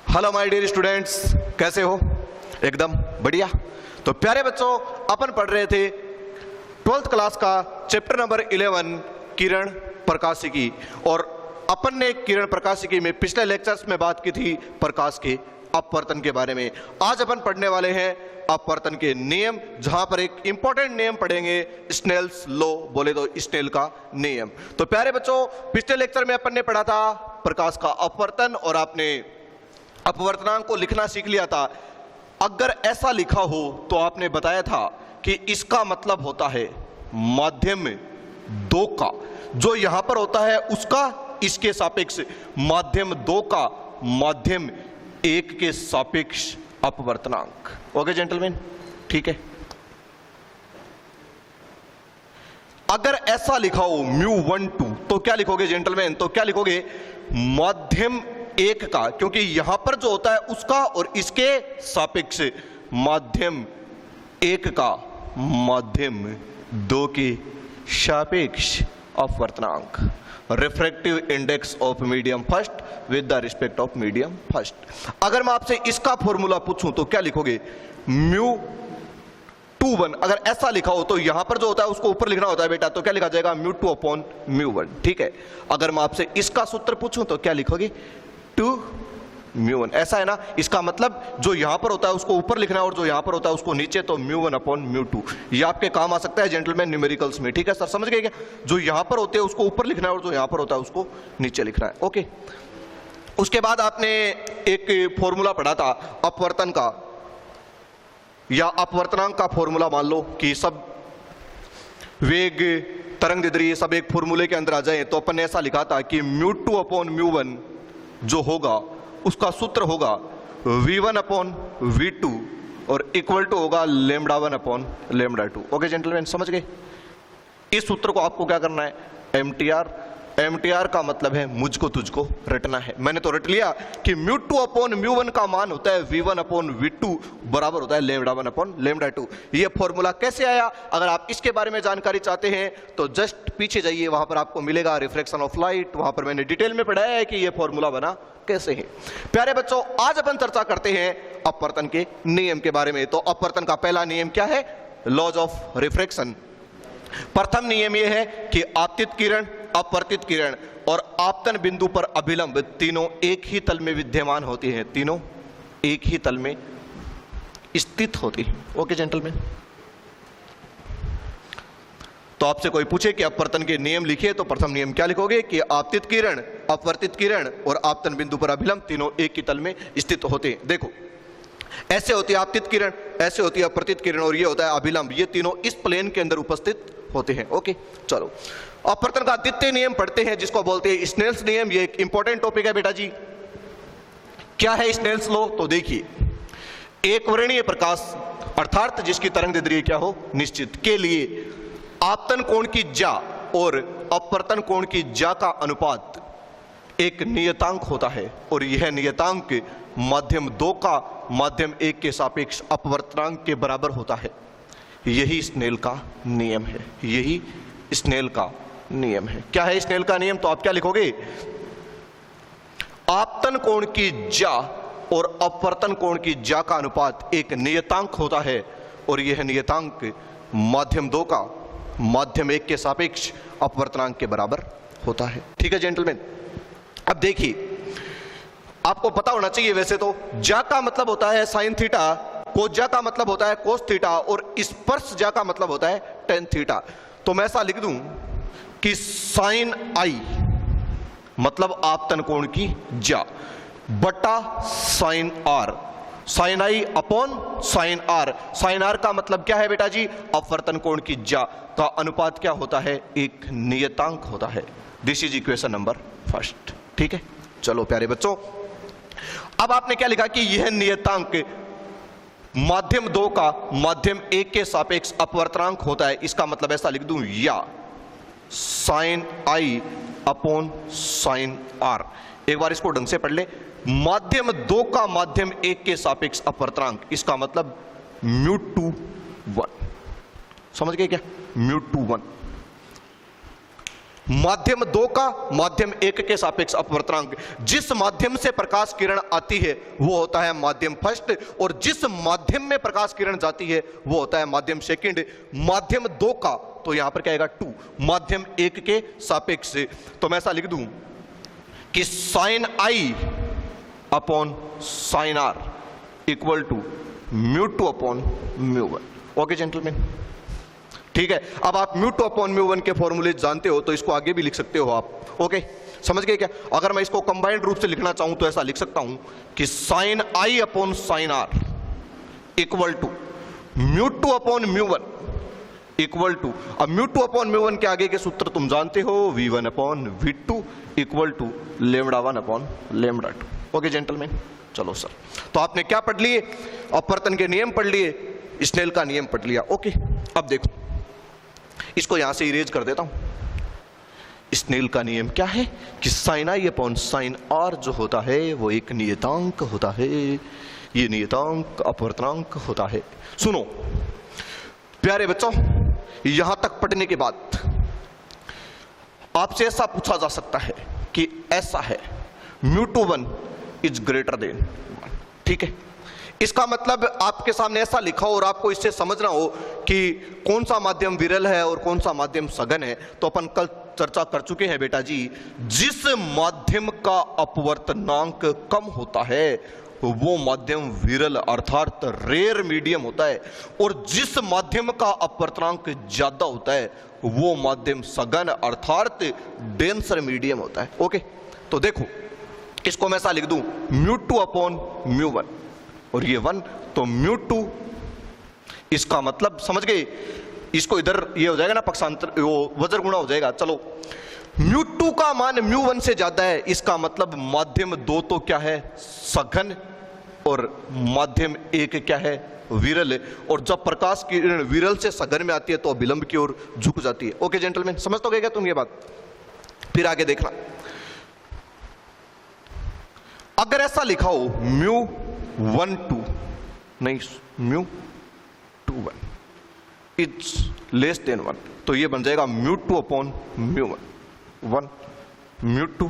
Hello my dear students, कैसे हो? एकदम बढ़िया। तो प्यारे बच्चों, अपन पढ़ रहे थे 12th क्लास का चैप्टर नंबर 11 किरण प्रकाशिकी, और अपन ने किरण प्रकाशिकी में पिछले लेक्चर्स में बात की थी प्रकाश के अपवर्तन के बारे में। आज अपन पढ़ने वाले हैं अपवर्तन के नियम, जहां पर एक इंपॉर्टेंट नियम पढ़ेंगे, स्नेल्स लॉ, बोले तो स्नेल का नियम। तो प्यारे बच्चों, पिछले लेक्चर में अपन ने पढ़ा था प्रकाश का अपवर्तन, और आपने अपवर्तनांक को लिखना सीख लिया था। अगर ऐसा लिखा हो तो आपने बताया था कि इसका मतलब होता है माध्यम 2 का, जो यहां पर होता है उसका इसके सापेक्ष, माध्यम 2 का माध्यम 1 के सापेक्ष अपवर्तनांक। ओके जेंटलमैन, ठीक है। अगर ऐसा लिखा हो μ12 तो क्या लिखोगे जेंटलमैन? तो क्या लिखोगे? माध्यम 1 का, क्योंकि यहां पर जो होता है उसका और इसके सापेक्ष, माध्यम 1 का माध्यम 2 के सापेक्ष अपवर्तनांक, refractive index of medium first with the respect of medium first. अगर मैं आपसे इसका फॉर्मूला पूछूं तो क्या लिखोगे? μ21। अगर ऐसा लिखा हो तो यहां पर जो होता है उसको ऊपर लिखना होता है बेटा, तो क्या लिखा जाएगा? μ2 अपॉन μ1, ठीक है। अगर मैं आपसे इसका सूत्र पूछूं तो क्या लिखोगे? 2μ1। ऐसा है ना? इसका मतलब जो यहां पर होता है उसको ऊपर लिखना है और जो यहां पर होता है उसको नीचे, तो μ1 अपॉन μ2। ये आपके काम आ सकता है जेंटलमैन न्यूमेरिकल्स में, ठीक है सर, समझ गए क्या? जो यहां पर होते हैं उसको ऊपर लिखना है और जो यहां पर होता है उसको नीचे लिखना है। ओके। उसके बाद आपने एक फॉर्मूला पढ़ा था अपवर्तन का, या अपवर्तनांक का फॉर्मूला मान लो कि सब वेग, तरंग दैर्ध्य सब एक फॉर्मूले के अंदर आ जाए। तो अपन ने ऐसा लिखा था कि μ2 अपॉन μ1 जो होगा उसका सूत्र होगा v1 अपॉन v2 और इक्वल टू होगा λ1 अपॉन λ2। ओके जेंटलमैन, समझ गए? इस सूत्र को आपको क्या करना है? एमटीआर का मतलब है मुझको तुझको रटना है। मैंने तो रट लिया कि μ2 अपॉन μ1 का मान होता है v1 अपॉन v2 बराबर होता है λ1 अपॉन λ2। ये फॉर्मूला कैसे आया? अगर आप इसके बारे में जानकारी चाहते हैं तो जस्ट पीछे जाइए, वहां पर आपको मिलेगा रिफ्लेक्शन ऑफ लाइट। वहां पर मैंने डिटेल में पढ़ाया है कि ये फॉर्मूला बना कैसे है। प्यारे बच्चों, आज अपन चर्चा करते हैं अपवर्तन के नियम के बारे में। तो अपवर्तन का पहला नियम क्या है? Laws of refraction. प्रथम नियम यह है कि आपतित किरण, अपवर्तित किरण और आपतन बिंदु पर अभिलंब तीनों एक ही तल में विद्यमान होती हैं, तीनों एक ही तल में स्थित होती हैं। Okay gentleman. तो आपसे कोई पूछे कि अपवर्तन के नियम लिखिए, तो प्रथम नियम क्या लिखोगे? कि आपतित किरण, अपवर्तित किरण और आपतन बिंदु पर अभिलंब तीनों एक ही तल में स्थित होते हैं। देखो, ऐसे होती है आपतित किरण, ऐसे होती है अपवर्तित किरण, और ये होता है अभिलंब। ये तीनों इस प्लेन के अंदर उपस्थित होते हैं। ओके, चलो अपवर्तन का द्वितीय नियम पढ़ते हैं, जिसको बोलते हैं स्नेल्स नियम। ये एक इंपॉर्टेंट टॉपिक है बेटा जी। क्या है स्नेल्स लॉ? तो देखिए, एक वर्णीय प्रकाश अर्थात जिसकी तरंग दैर्ध्य क्या हो? निश्चित, के लिए आपतन कोण की ज्या और अपवर्तन कोण की ज्या का अनुपात एक नियतांक होता है, और यह नियतांक माध्यम 2 का माध्यम 1 के सापेक्ष अपवर्तनांक के बराबर होता है। यही स्नेल का नियम है, यही स्नेल का नियम है। क्या है स्नेल का नियम? तो आप क्या लिखोगे? आपतन कोण की ज्या और अपवर्तन कोण की ज्या का अनुपात एक नियतांक होता है, और यह नियतांक माध्यम 2 का माध्यम 1 के सापेक्ष अपवर्तनांक के बराबर होता है। ठीक है जेंटलमैन। अब देखिए, आपको पता होना चाहिए वैसे तो ज्या का मतलब होता है साइन थीटा, कोज्या का मतलब होता है कोस थीटा, और स्पर्श ज्या का मतलब होता है टेन थीटा। तो मैं ऐसा लिख दूं कि साइन आई मतलब आपतन कोण की ज्या बटा साइन आर, साइन आई upon sine R. Sine R का मतलब क्या है बेटा जी? अपवर्तन कोण की ज्या का अनुपात क्या होता है? एक नियतांक होता है। This is equation number first. ठीक है, चलो प्यारे बच्चों, अब आपने क्या लिखा कि यह नियतांक माध्यम 2 का माध्यम 1 के सापेक्ष अपवर्तनांक होता है। इसका मतलब ऐसा लिख दूं, या साइन आई अपॉन साइन आर। एक बार इसको ढंग से पढ़ ले। माध्यम 2 का माध्यम 1 के सापेक्ष अपवर्तनांक, इसका मतलब μ21। समझ गए क्या? μ21 माध्यम 2 का माध्यम 1 के सापेक्ष अपवर्तनांक, जिस माध्यम से प्रकाश किरण आती है वो होता है माध्यम फर्स्ट, और जिस माध्यम में प्रकाश किरण जाती है वो होता है माध्यम सेकंड। माध्यम 2 का तो यहां पर क्या आएगा 2, माध्यम 1 के सापेक्ष। तो मैं ऐसा लिख दूं कि sine I upon sine r equal to μ2 upon μ1। Okay gentleman, ठीक है। अब आप μ2 अपॉन μ1 के फॉर्मूले जानते हो तो इसको आगे भी लिख सकते हो आप। ओके, समझ गए क्या? अगर मैं इसको कंबाइंड रूप से लिखना चाहूं तो ऐसा लिख सकता हूं कि sine I upon sine r equal to μ2 upon μ1 equal to, अब μ2 अपॉन μ1 के आगे के सूत्र तुम जानते हो, v1 upon v2 equal to λ1 upon λ2। Okay gentleman, चलो सर, तो आपने क्या पढ़ लिए? अपवर्तन के नियम पढ़ लिए, स्नेल का नियम पढ़ लिया। ओके, अब देखो इसको यहां से इरेज कर देता हूं। स्नेल का नियम क्या है कि साइन आई अपॉन साइन आर जो होता है वो एक नियतांक होता है, ये नियतांक अपवर्तनांक होता है। सुनो प्यारे बच्चों, यहां तक पढ़ने के बाद आपसे ऐसा पूछा जा सकता है कि ऐसा है μ21 इज ग्रेटर देन 1, ठीक है। इसका मतलब आपके सामने ऐसा लिखा हो और आपको इससे समझना हो कि कौन सा माध्यम विरल है और कौन सा माध्यम सघन है। तो अपन कल चर्चा कर चुके हैं बेटा जी, जिस माध्यम का अपवर्तनांक कम होता है वो माध्यम विरल अर्थात रेयर मीडियम होता है, और जिस माध्यम का अपवर्तनांक ज्यादा होता है वो माध्यम सघन अर्थात डेंसर मीडियम होता है। ओके, तो देखो इसको मैं ऐसा लिख दूं μ2 अपॉन μ1 और ये 1, तो μ2 इसका मतलब समझ गए, इसको इधर ये हो जाएगा ना पक्षांतर, वो वज्र गुणा हो जाएगा। चलो μ2 का मान μ1 से ज्यादा है, इसका मतलब माध्यम 2 तो क्या है सघन और माध्यम 1 क्या है विरल, और जब प्रकाश की विरल से सघन में आती है तो विलंब की ओर झुक जाती है। ओके जेंटलमैन, समझ तो गए क्या तुम ये बात? फिर आगे देखना, अगर ऐसा लिखा हो μ12 नहीं μ21 इज लेस देन 1, तो ये बन जाएगा μ2 अपॉन μ1 1 μ2,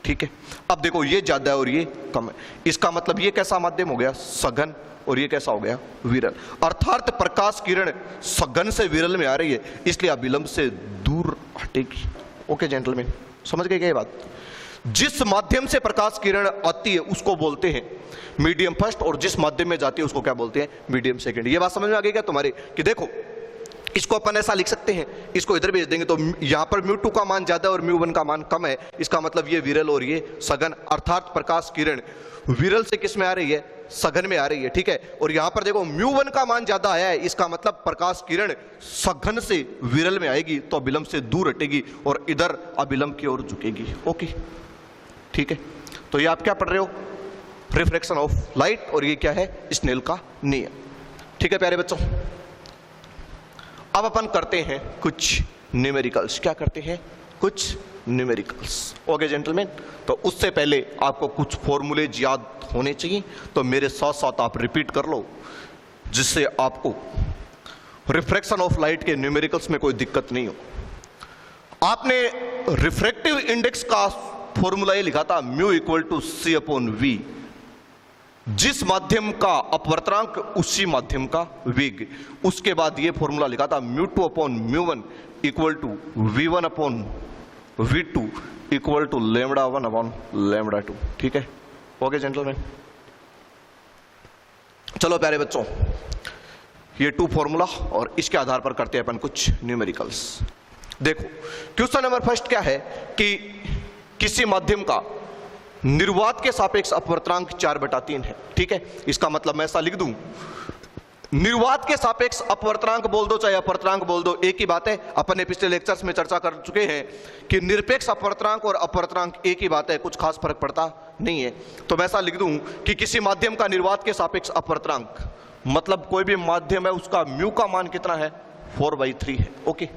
ठीक है। अब देखो ये ज्यादा है और ये कम है, इसका मतलब ये कैसा माध्यम हो गया सघन, और ये कैसा हो गया विरल, अर्थात प्रकाश किरण सघन से विरल में आ रही है इसलिए अब विलंब से दूर हटेगी। ओके जेंटलमैन, समझ गए क्या ये बात? जिस माध्यम से प्रकाश किरण आती है उसको बोलते हैं मीडियम फर्स्ट, और जिस माध्यम में जाती है उसको क्या बोलते हैं मीडियम सेकंड। ये बात समझ में आ गई क्या तुम्हारे? कि देखो इसको अपन ऐसा लिख सकते हैं, इसको इधर भेज देंगे तो यहां पर μ2 का मान ज्यादा और μ1 का मान कम है, इसका मतलब ये विरल और ये सघन, अर्थात प्रकाश किरण विरल से किस में आ रही है सघन में आ रही है, ठीक है। और यहां पर देखो μ1 का मान ज्यादा आया है, इसका मतलब प्रकाश किरण सघन से विरल में आएगी तो विलंब से दूर हटेगी और इधर अविलंब की ओर झुकेगी। ओके, ठीक है। तो ये आप क्या पढ़ रहे हो? रिफ्रैक्शन ऑफ लाइट, और ये क्या है स्नेल का नियम, ठीक है प्यारे बच्चों। अब अपन करते हैं कुछ न्यूमेरिकल्स। क्या करते हैं? कुछ न्यूमेरिकल्स। ओके जेंटलमैन, तो उससे पहले आपको कुछ फॉर्मूलेज याद होने चाहिए, तो मेरे साथ साथ आप रिपीट कर लो जिससे आपको रिफ्रैक्शन ऑफ लाइट के न्यूमेरिकल्स में कोई दिक्कत नहीं हो। आपने रिफ्रैक्टिव इंडेक्स का फॉर्मूला ये लिखा था μ equal to c upon v, जिस माध्यम का अपवर्तनांक उसी माध्यम का वेग। उसके बाद ये फॉर्मूला लिखा था μ2 upon μ1 equal to v1 upon v2 equal to λ1 upon λ2, ठीक है। ओके जेंटलमैन, चलो प्यारे बच्चों ये 2 फॉर्मूला और इसके आधार पर करते हैं अपन कुछ न्यूमेरिकल्स। देखो क्वेश्चन नंबर फर्स्ट क्या है कि किसी माध्यम का निर्वात के सापेक्ष अपवर्तनांक 4/3 है, ठीक है। इसका मतलब मैं ऐसा लिख दूं, निर्वात के सापेक्ष अपवर्तनांक बोल दो चाहे अपवर्तनांक बोल दो, एक ही बात है। अपन ने पिछले लेक्चर्स में चर्चा कर चुके हैं कि निरपेक्ष अपवर्तनांक और अपवर्तनांक एक ही बात है, कुछ खास फर्क पड़ता नहीं है। तो मैं ऐसा लिख दूं कि किसी माध्यम का निर्वात के सापेक्ष अपवर्तनांक, मतलब कोई भी माध्यम है उसका म्यू का मान कितना है 4/3 है। ओके,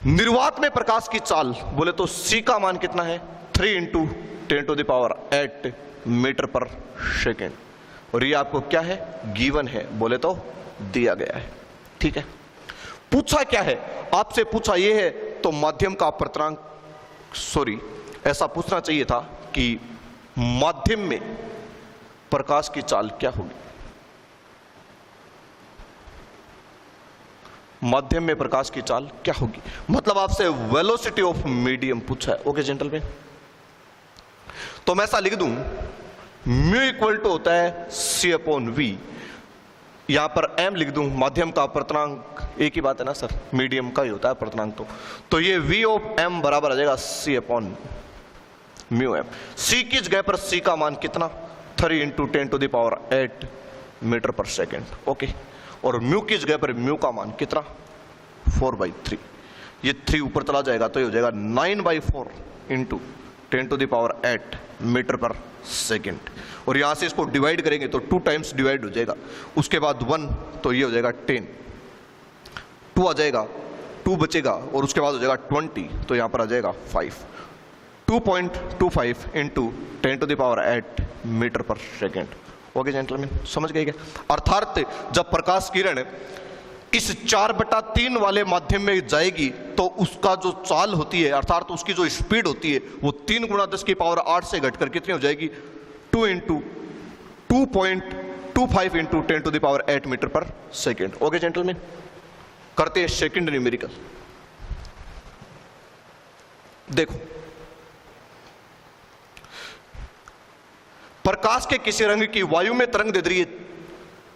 निर्वात में प्रकाश की चाल बोले तो c का मान कितना है 3 × 10⁸ मीटर पर सेकेंड, और ये आपको क्या है गिवन है, बोले तो दिया गया है, ठीक है। पूछा क्या है आपसे? पूछा ये है तो माध्यम का अपवर्तनांक, सॉरी ऐसा पूछना चाहिए था कि माध्यम में प्रकाश की चाल क्या होगी। माध्यम में प्रकाश की चाल क्या होगी, मतलब आपसे वेलोसिटी ऑफ मीडियम पूछा है। ओके जेंटलमैन, तो मैं ऐसा लिख दूं, म्यू इक्वल टू होता है सी अपॉन वी, यहां पर एम लिख दूं, माध्यम का अपवर्तनांक एक ही बात है ना सर, मीडियम का ही होता है अपवर्तनांक। तो ये वी ऑफ एम बराबर आ जाएगा सी अपॉन म्यू एम। सी की जगह पर सी का मान कितना, 3 × 10⁸ मीटर पर सेकेंड। ओके, और म्यू की जगह पर म्यू का मान कितना, 4/3। ये 3 ऊपर चला जाएगा तो ये हो जाएगा 9/4 × 10⁸ मीटर पर सेकेंड। और यहां से इसको डिवाइड करेंगे तो 2 टाइम्स डिवाइड हो जाएगा, उसके बाद 1 तो ये हो जाएगा 10, 2 आ जाएगा, 2 बचेगा और उसके बाद हो जाएगा 20 तो यहां पर आ जाएगा 5। 2.25 × 10⁸ मीटर पर सेकेंड। ओके जेंटलमैन, समझ गए क्या? अर्थात जब प्रकाश किरण इस 4/3 वाले माध्यम में जाएगी तो उसका जो चाल होती है, अर्थात उसकी जो स्पीड होती है, वो 3 × 10⁸ से घटकर कितनी हो जाएगी, 2 × 2.25 × 10⁸ मीटर पर सेकेंड। ओके जेंटलमैन, करते हैं सेकेंड न्यूमेरिकल। देखो, प्रकाश के किसी रंग की वायु में तरंग दे रही है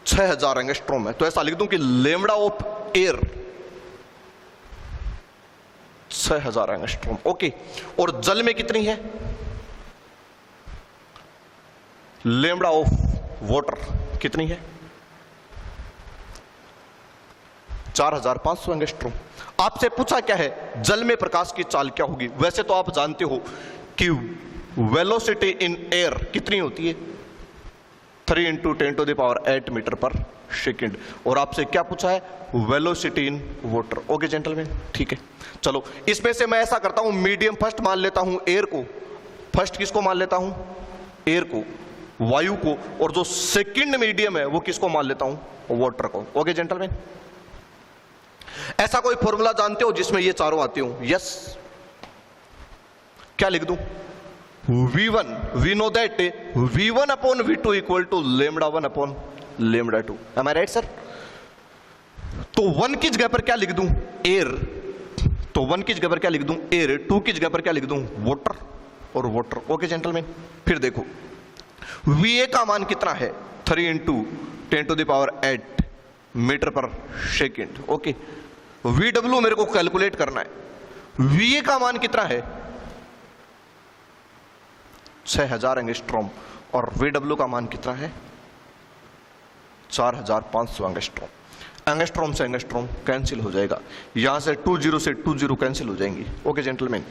6000 एंगस्ट्रॉम है, तो ऐसा लिख दूं कि lambda of air 6000 angstrom. Okay, और जल में कितनी है, लैम्बडा ऑफ वाटर कितनी है, 4500 एंगस्ट्रॉम। आपसे पूछा क्या है, जल में प्रकाश की चाल क्या होगी। वैसे तो आप जानते हो कि वेलोसिटी इन एयर कितनी होती है, 3 × 10⁸ मीटर पर सेकेंड। और आपसे क्या पूछा है, velocity in water. Okay gentleman, ठीक है। चलो, इसमें से मैं ऐसा करता हूं, मीडियम फर्स्ट मान लेता हूं एयर को, फर्स्ट किसको मान लेता हूं, एयर को, वायु को, और जो सेकंड मीडियम है वो किसको मान लेता हूं, वाटर को। ओके जेंटलमैन, ऐसा कोई फॉर्मूला जानते हो जिसमें ये चारों आते हो? यस, क्या लिख दूं, V1, we know that V1 upon V2 equal to λ1 upon λ2। Am I right sir? तो 1 की जगह पर क्या लिख दूं, एयर, तो 1 की जगह पर क्या लिख दूं, एयर, 2 की जगह पर क्या लिख दूं, वाटर और वाटर। ओके जेंटलमैन, फिर देखो VA का मान कितना है, 3 × 10⁸ मीटर पर सेकेंड। ओके, VW मेरे को कैलकुलेट करना है, VA का मान कितना है, 6000 एंगस्ट्रॉम, और VW का मान कितना है, 4500 एंगस्ट्रॉम। एंगस्ट्रॉम से एंगस्ट्रॉम कैंसिल हो जाएगा, यहां से 20 से 20 कैंसिल हो जाएंगी। ओके जेंटलमैन,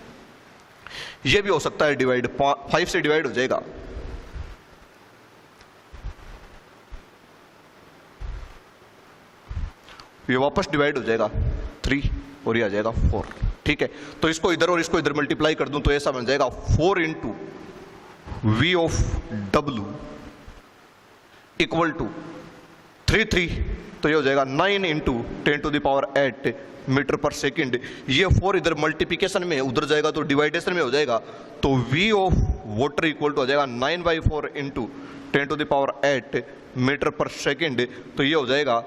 ये भी हो सकता है डिवाइड, 5 से डिवाइड हो जाएगा, ये वापस डिवाइड हो जाएगा 3 और ये आ जाएगा 4। ठीक है, तो इसको इधर और इसको इधर मल्टीप्लाई कर दूं तो ऐसा बन जाएगा 4 × V of W equal to 3 तो ये हो जाएगा 9 × 10⁸ मीटर पर सेकेंड। ये 4 इधर मल्टीप्लिकेशन में उधर जाएगा तो डिवाइडेशन में हो जाएगा, तो V of water equal to हो जाएगा 9/4 × 10⁸ मीटर पर सेकेंड। तो ये हो जाएगा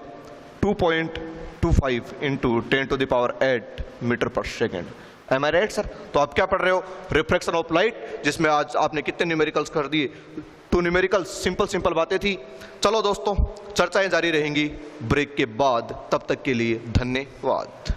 2.25 × 10⁸ मीटर पर second. Am I right sir? तो आप क्या पढ़ रहे हो, रिफ्रैक्शन ऑफ लाइट, जिसमें आज आपने कितने न्यूमेरिकल्स कर दिए, 2 न्यूमेरिकल्स, सिंपल बातें थी। चलो दोस्तों, चर्चाएं जारी रहेंगी ब्रेक के बाद, तब तक के लिए धन्यवाद।